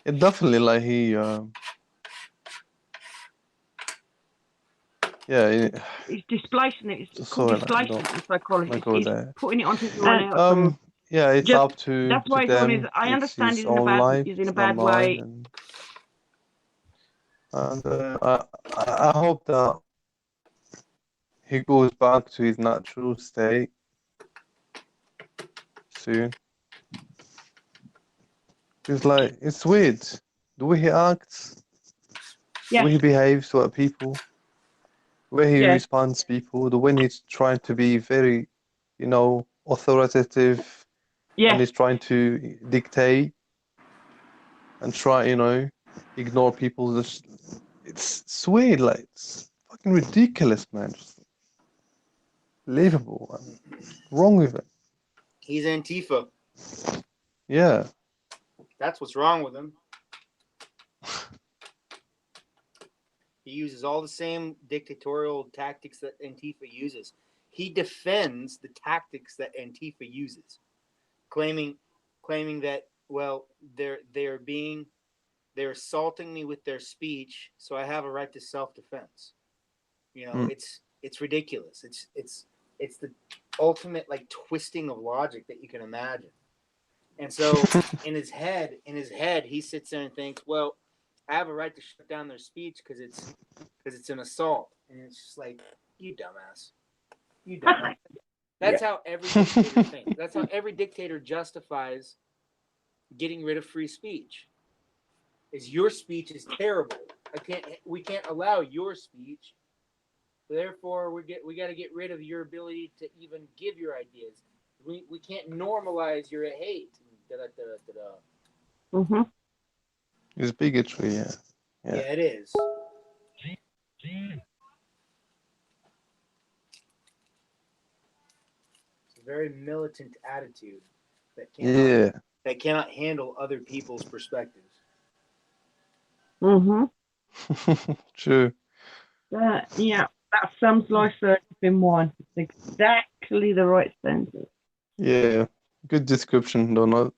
It definitely like he yeah. He's displacing it. It's called Sorry, like, I displacement don't in wanna psychology. go He's there. putting it onto someone else, and Yeah, it's just up to that's why he's on his. them. I It's understand his own life. he's in a It's not bad mine, way. and I hope that he goes back to his natural state soon. It's like it's weird the way he acts, the Yes, way he behaves to other people, the way he yes, responds to people, the way he's trying to be very, authoritative, and yes. he's trying to dictate and try, ignore people. It's weird, like it's fucking ridiculous, man. Just unbelievable, man. Wrong with it. He's Antifa. Yeah. That's what's wrong with him. He uses all the same dictatorial tactics that Antifa uses. He defends the tactics that Antifa uses, claiming that, well, they're assaulting me with their speech, so I have a right to self-defense. It's ridiculous. It's the ultimate like twisting of logic that you can imagine. And so in his head, he sits there and thinks, well, I have a right to shut down their speech because it's an assault. And it's just like, you dumbass. You dumbass. That's how every dictator thinks. That's how every dictator justifies getting rid of free speech. Is your speech is terrible. We can't allow your speech. Therefore, we got to get rid of your ability to even give your ideas. We can't normalize your hate. Mm-hmm. It's bigotry, yeah. Yeah, it is. It's a very militant attitude that cannot handle other people's perspectives. Mm-hmm. True. Yeah, that sums life in one. It's exactly the right sentence. Yeah. Good description, Donald.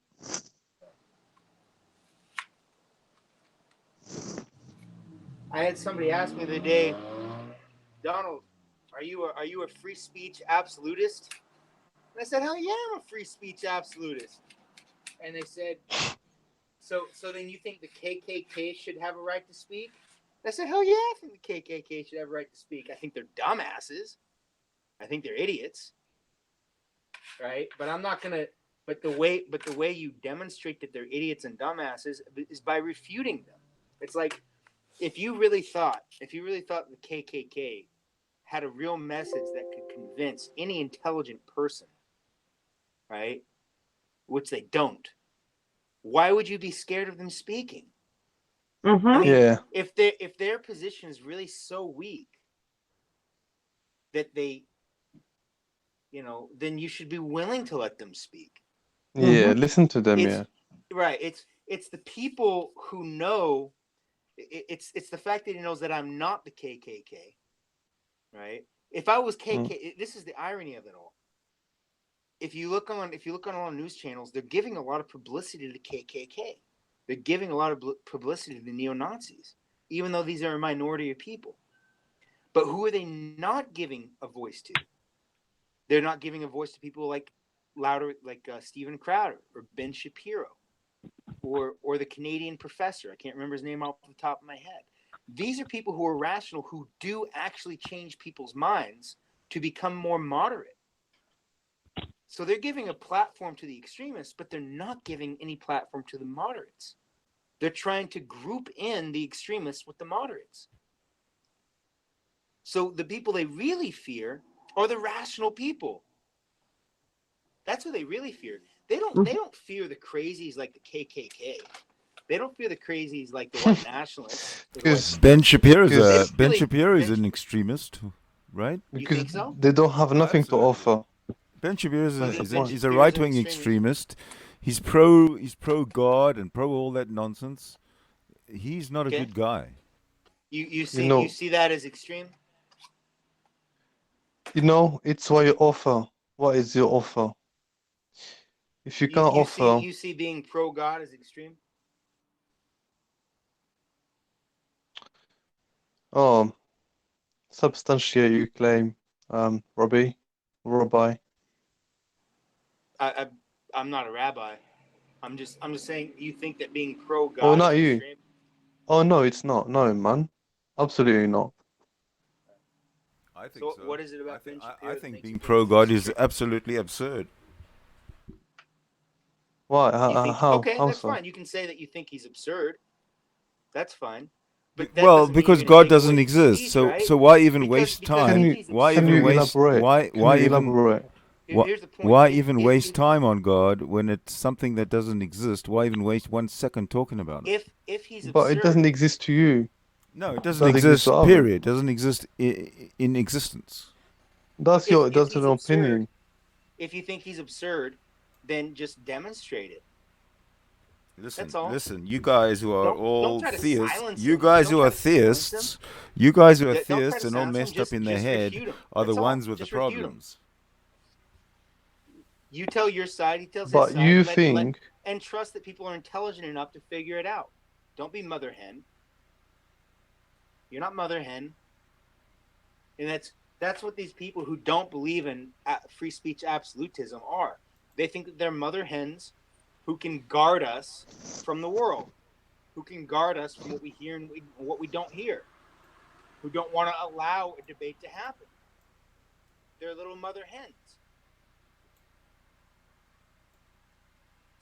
I had somebody ask me the other day, Donald, are you a free speech absolutist? And I said, hell yeah, I'm a free speech absolutist. And they said, so then you think the KKK should have a right to speak? And I said, hell yeah, I think the KKK should have a right to speak. I think they're dumbasses. I think they're idiots. Right? But I'm not gonna. But the way you demonstrate that they're idiots and dumbasses is by refuting them. It's like if you really thought the KKK had a real message that could convince any intelligent person, right? Which they don't. Why would you be scared of them speaking? Mm-hmm. I mean, Yeah. if their position is really so weak that they, then you should be willing to let them speak. Yeah, listen to them, yeah. Right. It's the people who know. It's the fact that he knows that I'm not the KKK. Right. If I was KKK, this is the irony of it all. If you look on all news channels, they're giving a lot of publicity to the KKK. They're giving a lot of publicity to the neo-Nazis, even though these are a minority of people. But who are they not giving a voice to? They're not giving a voice to people like Stephen Crowder or Ben Shapiro or the Canadian professor. I can't remember his name off the top of my head. These are people who are rational, who do actually change people's minds to become more moderate. So they're giving a platform to the extremists, but they're not giving any platform to the moderates. They're trying to group in the extremists with the moderates. So the people they really fear are the rational people. That's who they really fear. They don't fear the crazies like the KKK. They don't fear the crazies like the white nationalists. Ben Shapiro is an extremist, right? Because you think so? They don't have nothing to offer. Ben Shapiro is a right-wing extremist. He's pro God and pro all that nonsense. He's not a good guy. You see that as extreme? It's what you offer. What is your offer? If you can't offer, you see being pro God as extreme. Oh, substantiate your claim, Rabbi. I'm not a rabbi. I'm just saying. You think that being pro God? Oh, not is you. extreme? Oh no, it's not. No, man. Absolutely not. I think So so. what is it about Ben I Shapiro that think makes being you think pro he's God is extreme? absolutely absurd. Why? You think, How? okay, How that's so? fine. You can say that you think he's absurd. That's fine. But that Well, doesn't mean because you're gonna God take doesn't away his exist, speech, so right? so why even Because waste because time? if he's Why Can absurd, even you waste? elaborate? Can Why you even? elaborate? here's the point. Why If- even if- waste if- time on God when it's something that doesn't exist? Why even waste 1 second talking about it? If he's But it doesn't absurd, exist to you. No, it It doesn't does exist to exist. others. Period. It doesn't exist in existence. That's if that's he's an absurd, opinion. if you think he's absurd, then just demonstrate it. Listen, That's all. listen. You guys who are Don't all try to theists, silence you him. guys Don't who try are to silence theists, him. you guys who are Don't try to theists and all silence him. messed up in their Just head refute him. are the That's all. ones with the Just refute him. problems. You tell your side. He tells his But side. you think and trust that people are intelligent enough to figure it out. Don't be mother hen. You're not mother hen. And that's what these people who don't believe in free speech absolutism are. They think that they're mother hens who can guard us from the world, who can guard us from what we hear and what we don't hear, who don't want to allow a debate to happen. They're little mother hens.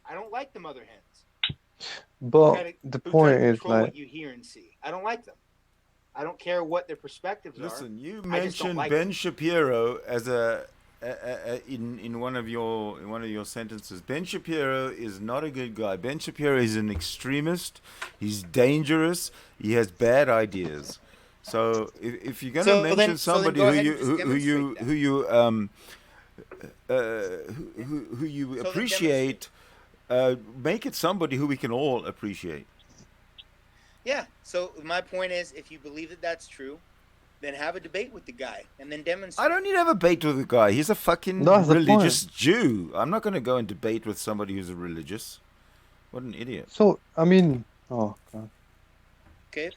I don't like the mother hens. but the Who try point to is control like what you hear and see. I don't like them. I don't care what their perspectives are. Listen, you I just don't mentioned like Ben them. Shapiro as in one of your sentences. Ben Shapiro is not a good guy. Ben Shapiro is an extremist. He's dangerous. He has bad ideas. So if you're going to mention somebody go ahead and just demonstrate that. who you then appreciate, make it somebody who we can all appreciate. Yeah. So my point is, if you believe that that's true, then have a debate with the guy and then demonstrate. I don't need to have a debate with the guy. He's a fucking That's the religious Jew. I'm not going to go and debate with somebody who's a religious. What an idiot. so. I mean, oh god. Okay.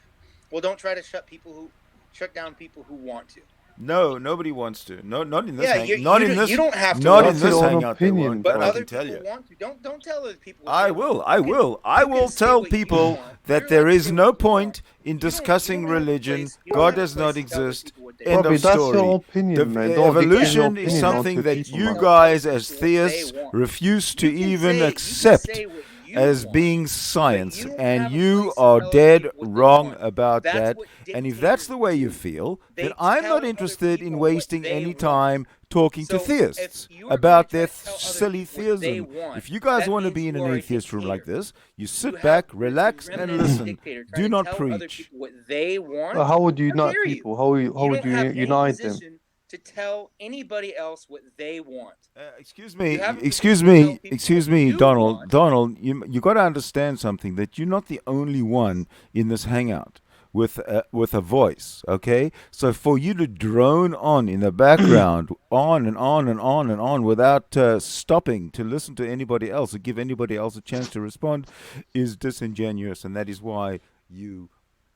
Well, don't try to shut down people who want to. No, nobody wants to. No, not in this. Yeah, hang- you not don't- in this. you don't have to Not want in to. this That's your own hangout. They opinion, won't. But But I other can tell people you. want to. Don't tell other people. What I they will. want. I You can- will. I you can will say tell what you people want. that You're there allowed to is say no what you point want. in You don't discussing have a religion. place- you don't God have a does place not to tell other exist. people what they End want. Robbie, of that's story. your opinion, The man. Don't dictate your evolution is opinion something onto that people, you man. guys, as People what they theists, want. refuse to You can even say- you can accept say what you as want, being but science, you don't and have a you place to are tell other dead people what they wrong want. about That's that. what And if that's the dictators way you do. feel, They then I'm tell not other interested in people what wasting they any want. time talking to So, theists if you are about gonna their try to tell other silly people what they theism. want, If you guys that want to means be in you an are a atheist room like dictator. this, you sit You have back, the relax, and remnant of a listen. dictator Do trying to not tell other preach. people what they want. Well, how would you How unite dare you? people? How You would don't you have any unite them? position to tell anybody else what they want. Excuse me, You have a excuse position to tell me, people excuse what me, you Donald. want. Donald, you got to understand something, that you're not the only one in this hangout with a voice. Okay, so for you to drone on in the background, on and on and on and on, without stopping to listen to anybody else or give anybody else a chance to respond, is disingenuous, and that is why you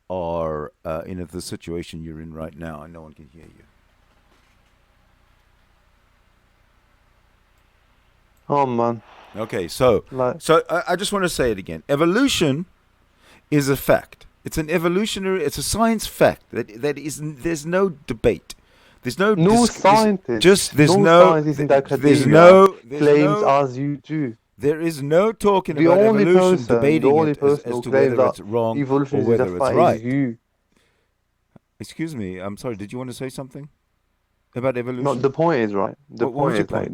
are in the situation you're in right now, and no one can hear you. Oh man, Okay, so like I just want to say it again. Evolution is a fact. It's an evolutionary. It's a science fact that isn't. There's no debate. There's no scientist, there's no no scientist in the there's academia no claims as you do. there is no talking The about only evolution, person, the debating only it person as who to claims whether that it's wrong evolution or is a whether it's fact right. is you. Excuse me. I'm sorry. Did you want to say something about evolution? No, the point is right. The What was point your is like point?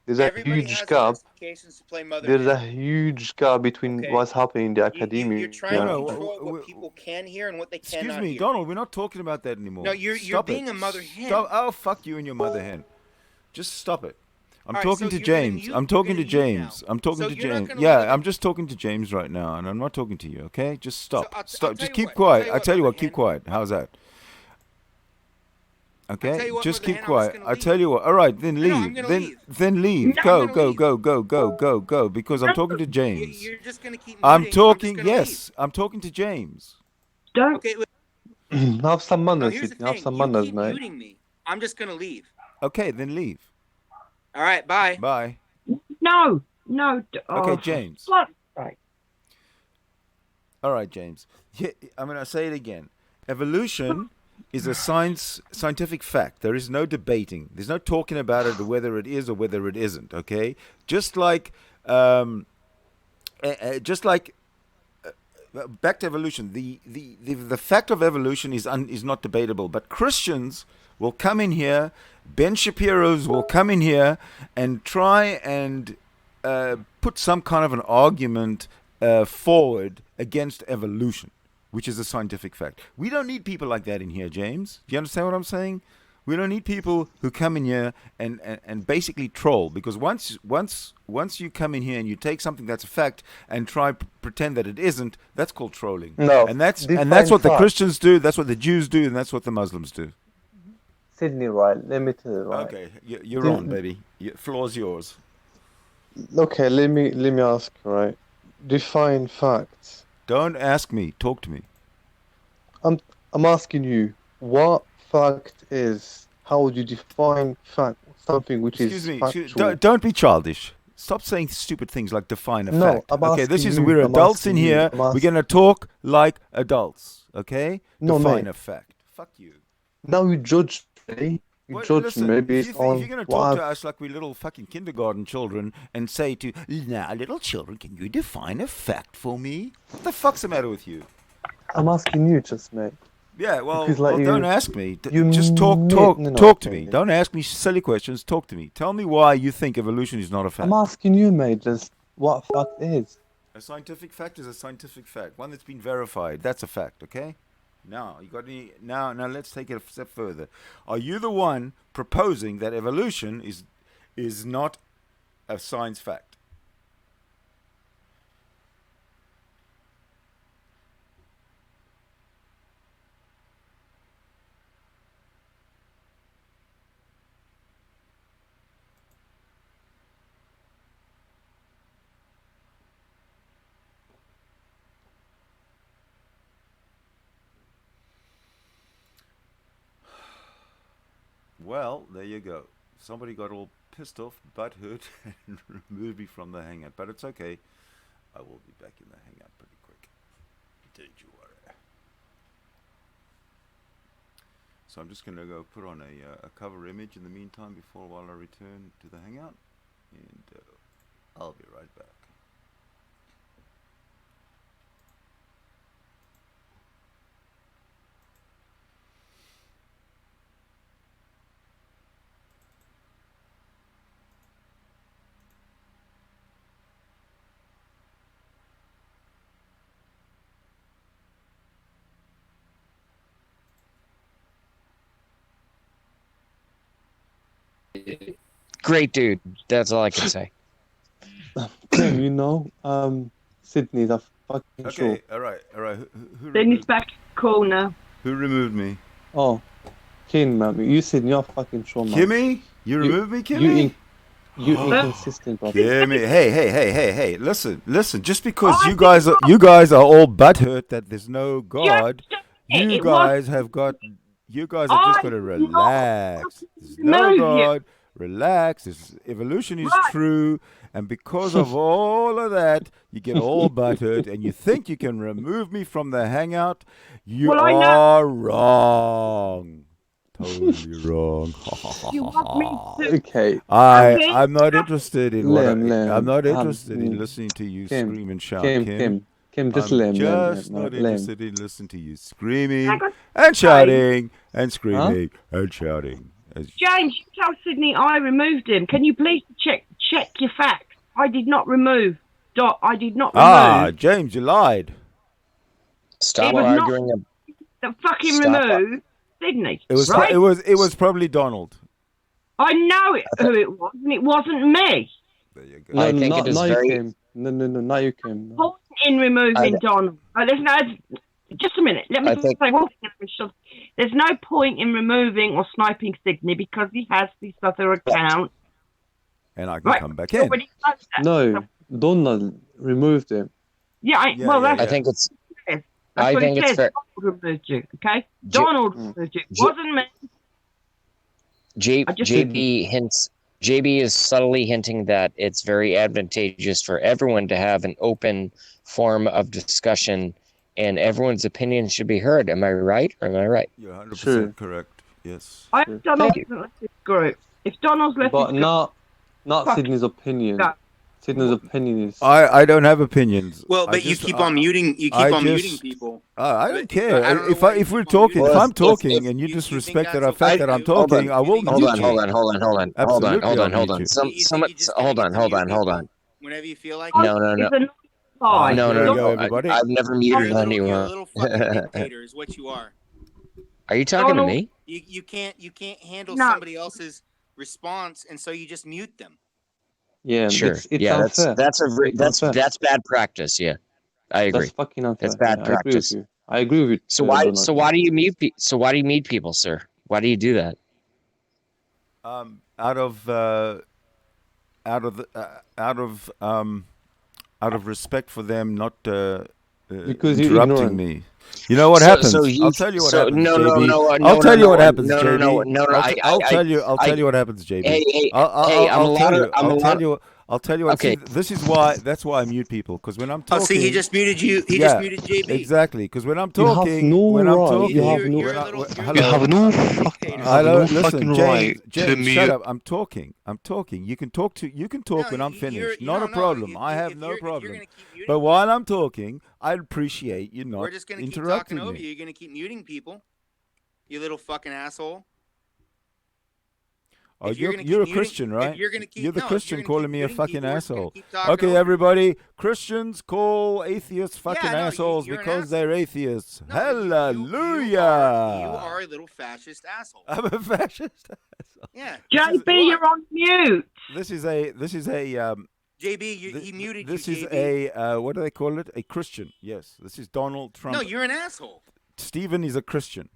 there's a Everybody huge has gap. justifications to play mother There's a hen. huge gap between Okay. what's happening in the You're academia. trying to No, control what people can hear and what they Excuse cannot me, hear. Donald. We're not talking about that anymore. No, you're Stop being it. a mother hen. Stop. Oh, fuck you and your mother hen. Just stop it. I'm All right, talking so to you're gonna James. mute- I'm you're talking to gonna mute James. now. I'm talking So to you're not James. gonna Yeah, let it- I'm just talking to James right now, and I'm not talking to you. Okay, just stop. I'll Stop. tell Just you keep what, quiet. I I'll tell you Mother what. Keep Hen. quiet. How's that? Okay, tell you what, just Mother keep Hen, I'm just quiet. gonna I tell leave. you what. All right, then No, leave. I'm gonna then leave. then leave. No, Go I'm go gonna leave. go go go go go because I'm talking to James. You're just gonna keep. I'm muting. talking. just gonna Yes, I'm talking to James. Don't. Okay, Have some now manners, here's the Sydney. Have thing. some You manners, keep mate. muting me. I'm just gonna leave. Okay, then leave. All right, bye. Bye. No. Okay, James. Fuck's sake. All right, James. I'm going to say it again. Evolution is a scientific fact. There is no debating. There's no talking about it, or whether it is or whether it isn't. Okay, just like back to evolution. The fact of evolution is not debatable. But Christians will come in here. Ben Shapiro's will come in here and try and put some kind of an argument forward against evolution, which is a scientific fact. We don't need people like that in here, James. Do you understand what I'm saying? We don't need people who come in here and basically troll, because once you come in here and you take something that's a fact and try pretend that it isn't, that's called trolling. No, and that's define what the fact. Christians do. That's what the Jews do, and that's what the Muslims do. Sydney, right? Let me tell you, right? Okay, you're on, baby. Floor's yours. Okay, let me ask, right? Define facts. Don't ask me. Talk to me. I'm asking you, what fact is? How would you define fact? Something which Excuse is me. factual. Don't be childish. Stop saying stupid things like define a No, fact. I'm Okay, this asking is you, we're I'm adults in asking you, here. I'm We're asking- gonna talk like adults. Okay? No, define mate. a fact. Fuck you. Now you judge me. You Well, judge listen, me if based you're on going to what talk to I've- us like we're little fucking kindergarten children and say to, now, little children, can you define a fact for me? What the fuck's the matter with you? I'm asking you, just mate. Yeah, well, Because, like, don't you- ask me. you Just talk no, talk to okay, me. then. Don't ask me silly questions. Talk to me. Tell me why you think evolution is not a fact. I'm asking you, mate, just what fact is. A scientific fact is a scientific fact. One that's been verified. That's a fact, okay? Now, you got any now let's take it a step further. Are you the one proposing that evolution is not a science fact? Well, there you go. Somebody got all pissed off, butthurt, and removed me from the hangout. But it's okay. I will be back in the hangout pretty quick. Don't you worry. So I'm just going to go put on a cover image in the meantime while I return to the hangout. And I'll be right back. Great dude. That's all I can say. Tim, you know, Sydney's a fucking show. Okay, all right. Who Then he's removed, back corner. who removed me? Oh, King, man, you Sydney, you're a fucking show, man. Kimmy? You removed me, Kimmy? You inconsistent, bro. Kimmy, hey! Listen. Just because you guys are all butthurt that there's no God, you guys are just gonna relax. There's no God. Relax. Evolution is true, and because of all of that, you get all butthurt, and you think you can remove me from the hangout. You are wrong. Totally wrong. You want me to? Okay, I'm not interested in Liam, I'm not Liam, interested in listening to you Kim, scream and shout, Kim, just I'm Liam, just Liam, not Liam. interested in listening to you screaming I got- and shouting and screaming and shouting. James, you tell Sydney I removed him. Can you please check your facts? I did not remove. I did not remove. James, you lied. Stop It was not- arguing. The fucking Stop. remove Sydney. It was right? it was probably Donald. I know who it was, and it wasn't me. There you go. No, I think it is now very- you came. No, now you came. Point in removing Donald. There's no. Just a minute. Let me I just think- say one thing. There's no point in removing or sniping Sydney because he has this other account. And I can Right. come back in. Nobody knows that. No, Donald removed him. Yeah. Yeah, Well, yeah, that's I think it's That's I what think it it's says. fair. Donald removed you, okay? J- Donald Mm. removed you. It J- wasn't me. I just JB is subtly hinting that it's very advantageous for everyone to have an open form of discussion and everyone's opinion should be heard. Am I right? Or am I right? You're 100% True. correct. Yes. I Sure. Donald Thank hasn't left this group. If Donald's left But this group, not fuck Sydney's opinion. go. Sydney's opinion is. I don't have opinions. Well, I but you just- keep on muting. You keep I on muting just- people. I But don't care. I don't know if why I, you if we're keep on talking, muting if I'm people. talking and you you think disrespect that's the fact that I'm okay? talking, I will Hold mute on, you. Hold on. Absolutely, Hold I'll mute on. you. Some, You think some, you just gotta hold get on, to hold mute on, hold people on. Whenever you feel like it. No. It's a lie. Here we No. go, everybody. I've never You're muted a little anyone. fucking dictator, is what you are. Are you talking to Donald- me? You can't handle No. somebody else's response, and so you just mute them. Yeah, Sure. it's Yeah, unfair. that's It's unfair. that's bad practice. Yeah, I agree. That's fucking unfair. That's bad Yeah, practice. I agree with you. So Donald. why do you mute people, sir? Why do you do that? Out of respect for them not Because you're interrupting ignorant. me. You know what So- happens? so you- I'll tell you what so- happens, no, JB. no, I'll tell you what happens, no, JB. no, I'll tell you what happens, JB. Hey, I'll tell you. I'll tell you what. Okay. See, this is why. That's why I mute people, because when I'm Oh, talking. see, he just muted you. He just muted JB. Exactly, because when I'm You have talking, no when I'm right. talking, You have You're- no- you're a when I- little- when- you're a hello. You have no Dictator. fucking, Hello, no listen, fucking James. right to James, mute. shut up. I'm talking. You can talk when I'm finished. Not a problem. I have no problem. But while I'm talking, I'd appreciate you not we're just gonna keep interrupting talking over you. me. You're gonna keep muting people. You little fucking asshole. Oh, If you're gonna keep a muting- Christian, if right? you're gonna keep, You're the no, if Christian you're gonna calling keep me a muting fucking people, we're just gonna asshole. keep talking Okay, over you. everybody, Christians call atheists fucking no, assholes you're an because they're atheists. No, you Hallelujah! are a little fascist asshole. I'm a fascist. Yeah. JB, you're on mute. This is a JB, he Thi- muted This you, is JB. a what do they call it? A Christian. Yes, this is Donald Trump. No, you're an asshole. Stephen is a Christian.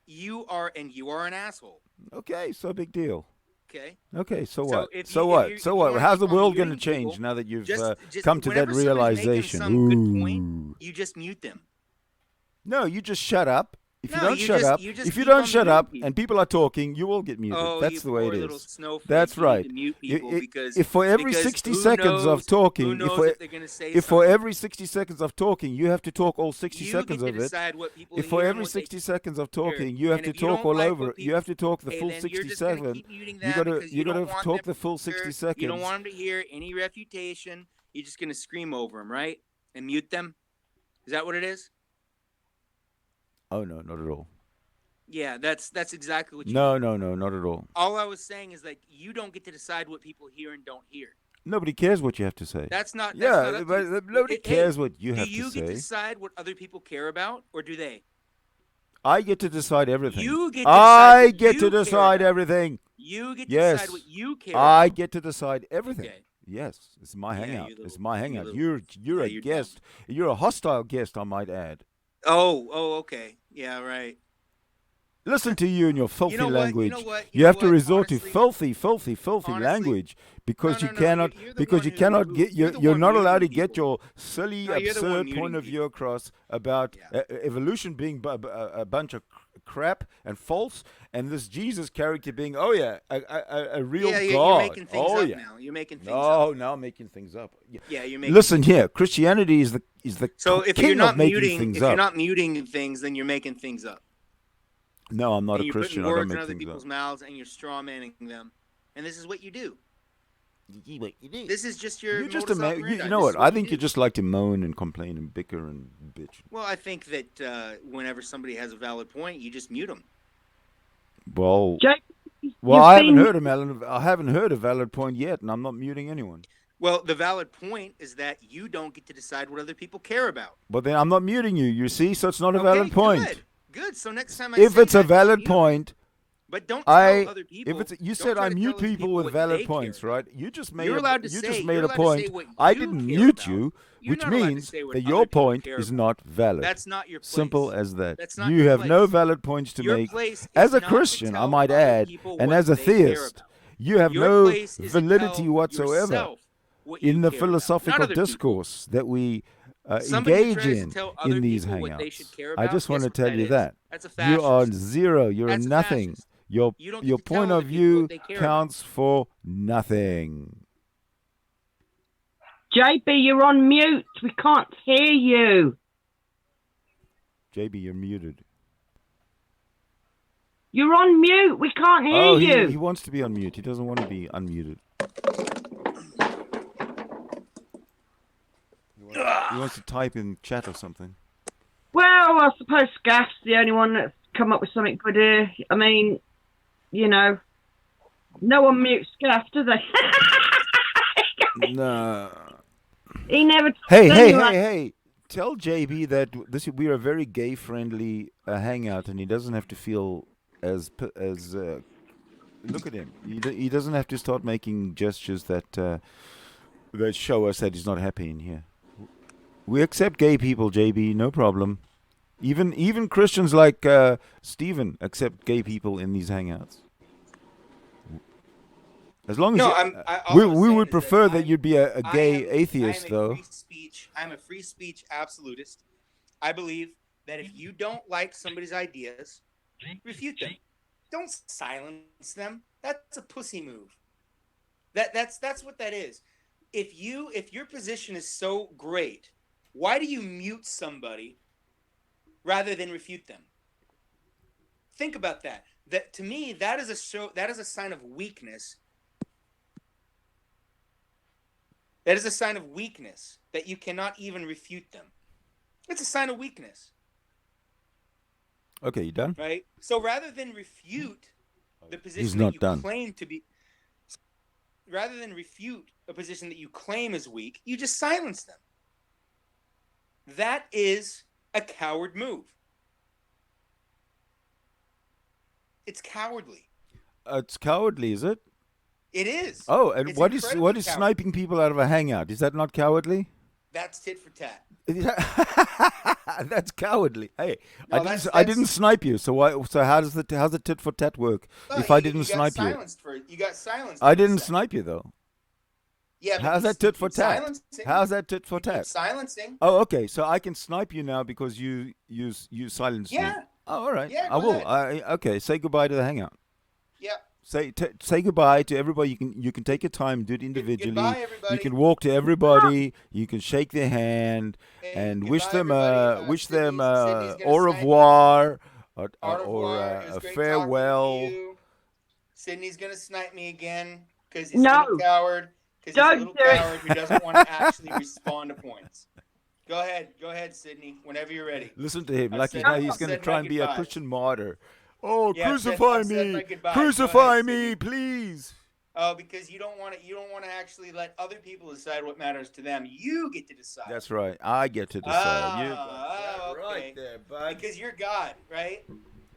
You are an asshole. Okay, so big deal. Okay. Okay, so So what? if So you- what? if you- So if you what? wanna How's the keep on world going to muting change people, now that you've just come to that whenever somebody's making realization? some good point, Ooh. you just mute them. No, you just shut up. If you No, don't you shut just- up, you just if you keep don't on shut muting up people. and people are talking, you will get muted. Oh, That's you the way poor it little is. snowflake, That's you need right. to mute people because If for every because 60 who seconds knows- of talking, who if knows for, if they're gonna say if for something. every 60 seconds of talking, you have to talk all 60 You seconds get of to it. decide what people If for hear and every what they 60 seconds of hear. talking, you have And to if you talk don't all like over what it. You have to talk the Hey, full then you're just gonna 67. keep muting You that gotta because you don't gotta want talk them the full to 60 hear- seconds. You don't want them to hear any refutation. You're just gonna scream over them, right? And mute them. Is that what it is? Oh no, not at all. Yeah, that's exactly what you. No, not at all. All I was saying is that you don't get to decide what people hear and don't hear. Nobody cares what you have to say. That's not. That's Yeah, not up to but you. nobody Hey, cares what you do have you to get to say. decide what other people care about, or do they? I get to decide everything. You get to I decide what get you to care decide about. everything. You get to Yes. decide what you care I about. get to decide everything. Okay. Yes, it's my Yeah, hangout. you It's little- my you hangout. little- You're yeah, a you're guest. You're a hostile guest, I might add. Oh, okay. Yeah, right. Listen to you and your filthy You know what? language. You know what? You know have to what? resort Honestly, to filthy honestly- language because No, you no, cannot you're the because one you who- cannot who- get you're the you're one not allowed to muting get people. your silly No, you're the one absurd muting point of people. view across about Yeah. evolution being a bunch of crap and false, and this Jesus character being a real Yeah, God. you're making things oh up yeah. now. You're making things No, up. now I'm making things up. Yeah. Yeah, you're making. Listen here, Christianity is the So if king you're not of making muting, things if up. you're not muting things, then you're making things up. No, I'm not And a you're Christian. putting I don't words in make other things people's up. mouths, and you're straw manning them. And this is what you do. This is just your. You're just modus you operandi. know This what? is I you think do. you just like to moan and complain and bicker and bitch. Well, I think that whenever somebody has a valid point, you just mute them. Well, JB, well, you've I haven't been- heard a valid point yet, and I'm not muting anyone. Well, the valid point is that you don't get to decide what other people care about. But then I'm not muting you. You see, so it's not a Okay, valid point. Good. Good. So next time I If say it's a that, valid mute. point, But don't I tell other people. if it's you don't said try I to mute tell other people with what valid they points, care right? You just made You're allowed to you say- just you're made a allowed to say point. what I you didn't care mute about. you, You're which not allowed to means say what that other your people point care is about. not valid. That's not your place. Simple as that. That's not You your have no place. valid points to Your make. place is As a not to Christian, I tell might other add, people and what as a they care theist, about. you have Your no place is to validity tell whatsoever yourself what you in the care about, not philosophical other people. discourse that we Somebody who engage tries to in tell other these people what they should hangouts. care I about, just want guess to what tell that you is? that. That's a You are fascist. zero. You're a That's a nothing. fascist. Your You don't get your to tell point other of people view what they care counts for nothing. JB, you're on mute. We can't hear you. JB, you're muted. You're on mute. We can't hear Oh, you. he wants to be on mute. He doesn't want to be unmuted. He wants to type in chat or something. Well, I suppose Scaff's the only one that's come up with something good here. I mean, you know, no one mutes Scaff, do they? No. He never talks Hey, anyway. hey! Tell JB that we are a very gay-friendly hangout, and he doesn't have to feel as look at him. He doesn't have to start making gestures that show us that he's not happy in here. We accept gay people, JB, no problem. Even Christians like Stephen accept gay people in these hangouts. As long as we would prefer that you'd be a gay atheist, though. I'm a free speech absolutist. I believe that if you don't like somebody's ideas, refute them. Don't silence them. That's a pussy move. That's what that is. If your position is so great, why do you mute somebody rather than refute them? Think about that. That to me, that is a sign of weakness. That is a sign of weakness that you cannot even refute them. It's a sign of weakness. Okay, you done? Right? So rather than refute the position He's not that you done. claim to be, rather than refute a position that you claim is weak, you just silence them. That is a coward move. It's cowardly. It's cowardly, is it? It is. Oh, and It's what is incredibly sniping people out of a hangout? Is that not cowardly? That's tit for tat. That's cowardly. Hey, No, I didn't snipe you. So why? So how's the tit for tat work? If I didn't snipe you, you got silenced. I didn't snipe you though. Yeah. How's that tit for tat? How's that tit for tat? Silencing. Oh, okay. So I can snipe you now because you silenced me. Yeah. Oh, all right. Yeah, I go will. ahead. Okay. Say goodbye to the hangout. Yeah. Say goodbye to everybody. You can take your time, do it individually. Goodbye, everybody. You can walk to everybody. You can shake their hand and wish them Sydney's gonna au snipe revoir or It was a great farewell. talking to you. Sydney's gonna snipe me again because he's No. a little coward. Because he's a Don't little do it. coward who doesn't want to actually respond to points. Go ahead, Sydney. Whenever you're ready. Listen to him. I've Like said- now he's I've going to said try my and be a goodbyes. Christian martyr. Oh, Yeah, crucify I've said me! my goodbyes. Go Crucify ahead, me, Sydney. please! Oh, because you don't want to actually let other people decide what matters to them. You get to decide. That's right. I get to decide. You got Oh, that okay. right there, bud. Because you're God, right?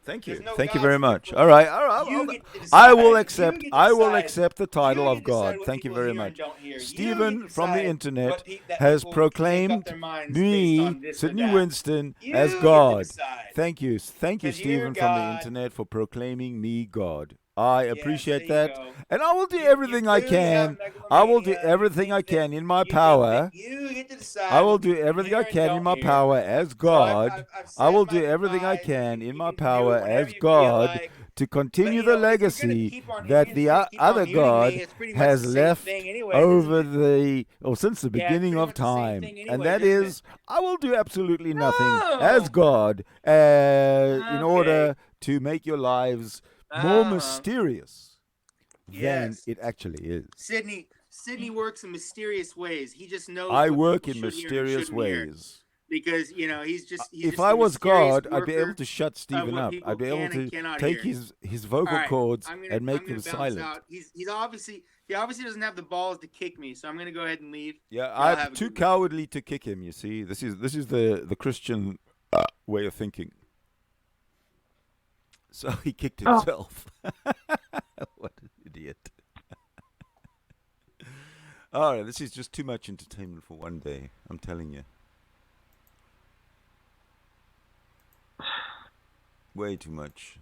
Thank you. There's no Thank you gods very in much. your All right. All right. You I'll- get to decide. I will You accept. get to I will decide. accept the title You of get to decide God. what Thank you people very hear and much. don't hear. You Stephen get to from the decide internet what that has people can make up proclaimed their minds based me, on this or Sydney that. Winston, You as get to God. decide. Thank you. Thank you, 'Cause you're Stephen from the God. internet, for proclaiming me God. I Yes, appreciate there you that. go. And I will do You everything I clearly have can. I will do megalomania. everything You I think can that- in my you think power. that You get to decide. I will what do people everything hear I and can in don't my hear. power as So God. I've I said will my do everything I goodbyes. can You in my can do power whatever as you feel God like. to continue But, the if you're gonna legacy keep on- that if the you're gonna keep on other muting me, God it's pretty much has the same left thing anyways, over isn't it? since the Yeah, it's beginning pretty of much the same time. thing And anyways, that isn't is, I will do absolutely nothing No. as God in Okay. order to make your lives more Uh-huh. mysterious than Yes. it actually is. Sydney works in mysterious ways. He just knows. I what work people in should hear and mysterious shouldn't hear. ways. Because he's just. He's If just I a was mysterious God, I'd be able worker to shut Stephen what up. people I'd be able can and to cannot take hear. his vocal All right, cords I'm and make gonna them bounce silent. out. He obviously doesn't have the balls to kick me, so I'm gonna go ahead and leave. Yeah, Y'all have I'm a too good one. cowardly to kick him. You see, this is the Christian way of thinking. So he kicked Oh. himself. What an idiot! All right, this is just too much entertainment for one day. I'm telling you, way too much.